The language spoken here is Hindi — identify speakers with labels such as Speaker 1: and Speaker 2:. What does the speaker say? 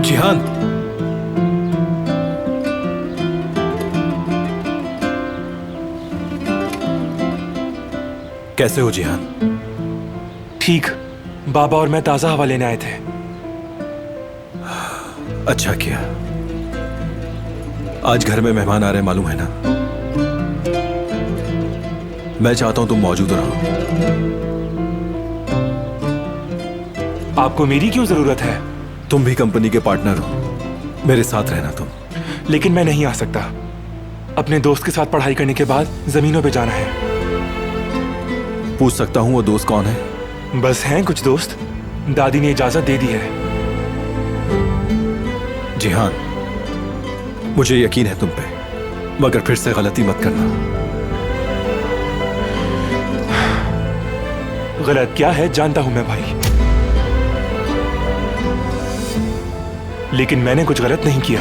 Speaker 1: जिहान, कैसे हो जिहान?
Speaker 2: ठीक। बाबा और मैं ताजा हवा लेने आए थे।
Speaker 1: अच्छा किया। आज घर में मेहमान आ रहे हैं, मालूम है ना? मैं चाहता हूं तुम मौजूद रहो।
Speaker 2: आपको मेरी क्यों जरूरत है?
Speaker 1: तुम भी कंपनी के पार्टनर हो, मेरे साथ रहना तुम।
Speaker 2: लेकिन मैं नहीं आ सकता। अपने दोस्त के साथ पढ़ाई करने के बाद जमीनों पे जाना है।
Speaker 1: पूछ सकता हूं वो दोस्त कौन है?
Speaker 2: बस हैं कुछ दोस्त। दादी ने इजाजत दे दी है।
Speaker 1: जिहान, मुझे यकीन है तुम पे, मगर फिर से गलती मत करना।
Speaker 2: गलत क्या है जानता हूं मैं भाई, लेकिन मैंने कुछ गलत नहीं किया।